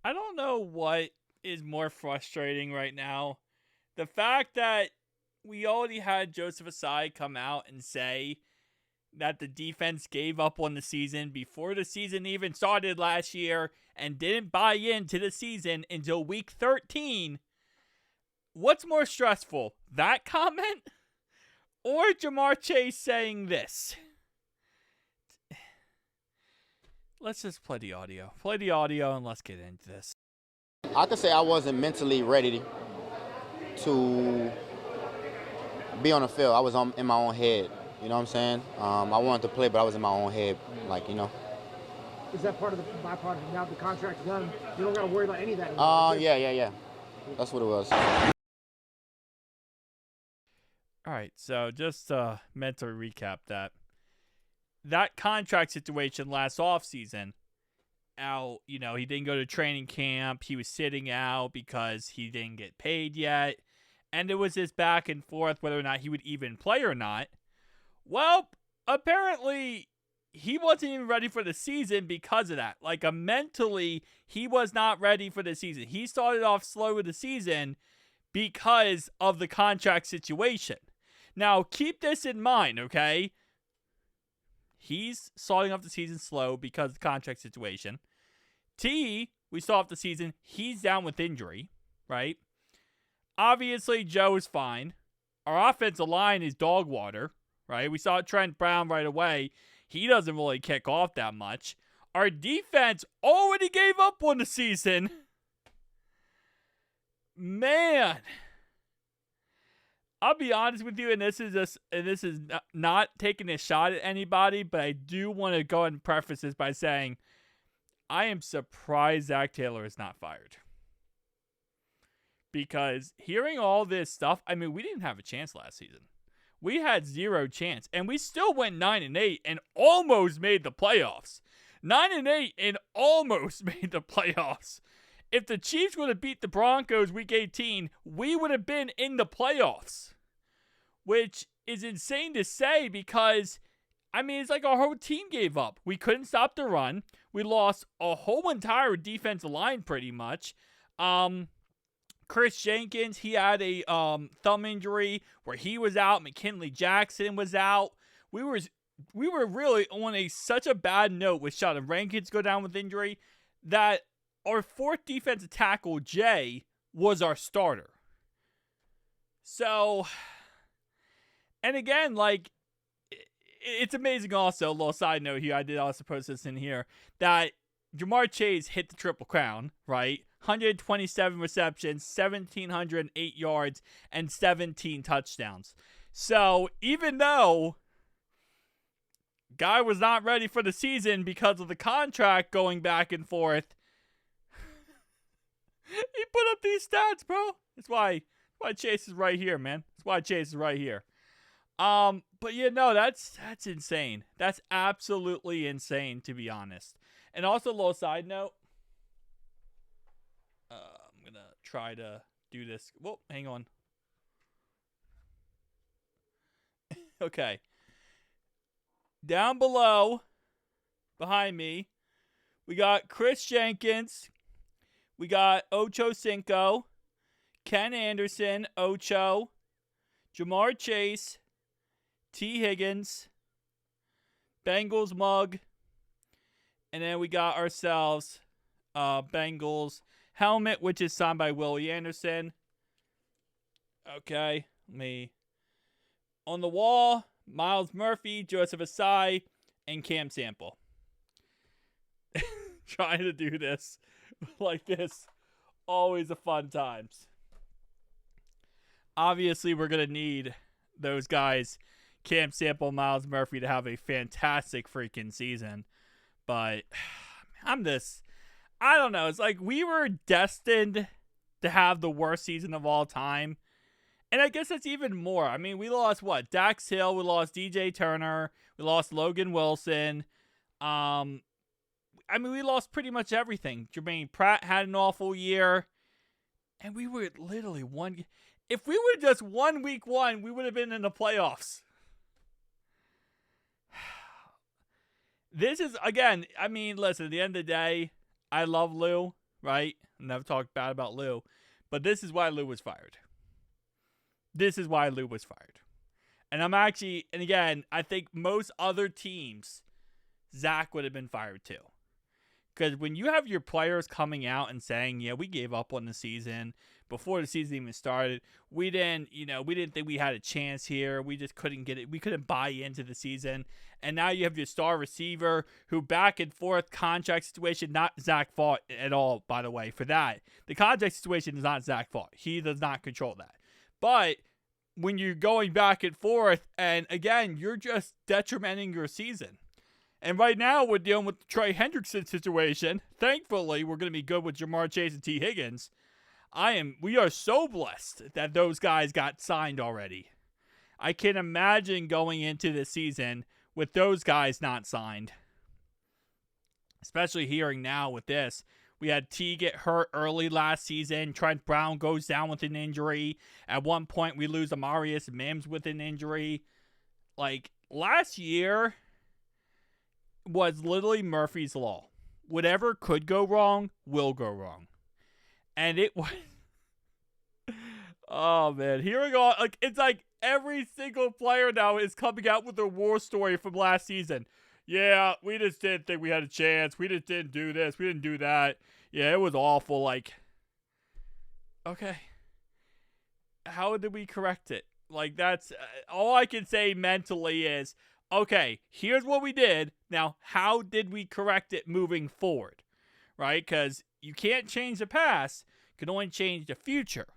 I don't know what is more frustrating right now. The fact that we already had Joseph Asai come out and say that the defense gave up on the season before the season even started last year and didn't buy into the season until week 13. What's more stressful, that comment or Jamar Chase saying this? Let's just play the audio. Play the audio and let's get into this. I could say I wasn't mentally ready to be on the field. I was in my own head. You know what I'm saying? I wanted to play, but I was in my own head. Is that part of the byproduct? Now the contract's done, you don't got to worry about any of that anymore. Yeah. That's what it was. All right, so just mental recap that contract situation last offseason. Out, he didn't go to training camp. He was sitting out because he didn't get paid yet. And it was this back and forth whether or not he would even play or not. Well, apparently he wasn't even ready for the season because of that. Mentally, he was not ready for the season. He started off slow with the season because of the contract situation. Now, keep this in mind, okay? He's starting off the season slow because of the contract situation. We start off the season, he's down with injury, right? Obviously, Joe is fine. Our offensive line is dog water, right? We saw Trent Brown right away. He doesn't really kick off that much. Our defense already gave up on the season. Man. I'll be honest with you, and this is not taking a shot at anybody, but I do want to go ahead and preface this by saying I am surprised Zach Taylor is not fired. Because hearing all this stuff, we didn't have a chance last season. We had zero chance, and we still went 9-8 and almost made the playoffs. 9-8 and almost made the playoffs. If the Chiefs would have beat the Broncos week 18, we would have been in the playoffs. Which is insane to say because, it's like our whole team gave up. We couldn't stop the run. We lost a whole entire defensive line pretty much. Chris Jenkins, he had a thumb injury where he was out. McKinley Jackson was out. We were really on such a bad note with Sheldon Rankins go down with injury that our fourth defensive tackle, Jay, was our starter. So, and again, it's amazing also, a little side note here, I did also post this in here, that Jamar Chase hit the Triple Crown, right? 127 receptions, 1,708 yards, and 17 touchdowns. So, even though guy was not ready for the season because of the contract going back and forth, he put up these stats, bro. That's why Chase is right here, man. That's why Chase is right here. But that's insane. That's absolutely insane, to be honest. And also, a little side note. I'm gonna try to do this. Whoa, hang on. Okay. Down below, behind me, we got Chris Jenkins. We got Ocho Cinco, Ken Anderson, Ocho, Jamar Chase, T. Higgins, Bengals mug, and then we got ourselves Bengals helmet, which is signed by Willie Anderson. Okay, on the wall, Miles Murphy, Joseph Asai, and Cam Sample. Trying to do this like this, always a fun times. Obviously, we're going to need those guys, Cam Sample, Miles Murphy, to have a fantastic freaking season. But I don't know. It's like we were destined to have the worst season of all time. And I guess that's even more. We lost Dax Hill, we lost DJ Turner, we lost Logan Wilson. We lost pretty much everything. Jermaine Pratt had an awful year. And we were literally if we would have just won week 1, we would have been in the playoffs. This is, again, listen, at the end of the day, I love Lou, right? Never talked bad about Lou. But this is why Lou was fired. This is why Lou was fired. And and again, I think most other teams, Zach would have been fired too. Because when you have your players coming out and saying, yeah, we gave up on the season before the season even started. We didn't think we had a chance here. We just couldn't get it. We couldn't buy into the season. And now you have your star receiver who back and forth contract situation, not Zach's fault at all, by the way, for that. The contract situation is not Zach's fault. He does not control that. But when you're going back and forth, and again, you're just detrimenting your season. And right now, we're dealing with the Trey Hendrickson situation. Thankfully, we're going to be good with Jamarr Chase and T. Higgins. We are so blessed that those guys got signed already. I can imagine going into the season with those guys not signed. Especially hearing now with this. We had T get hurt early last season. Trent Brown goes down with an injury. At one point, we lose Amarius Mims with an injury. Like, last year was literally Murphy's Law. Whatever could go wrong will go wrong. And it was... Oh, man. Here we go. Like, it's like every single player now is coming out with a war story from last season. Yeah, we just didn't think we had a chance. We just didn't do this. We didn't do that. Yeah, it was awful. Like, okay. How did we correct it? Like, that's... all I can say mentally is, okay, here's what we did. Now, how did we correct it moving forward? Right? Because you can't change the past. You can only change the future.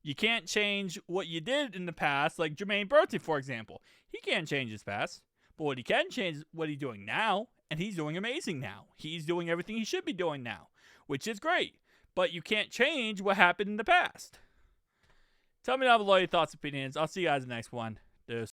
You can't change what you did in the past, like Jermaine Burton, for example. He can't change his past. But what he can change is what he's doing now, and he's doing amazing now. He's doing everything he should be doing now, which is great. But you can't change what happened in the past. Tell me down below your thoughts and opinions. I'll see you guys in the next one.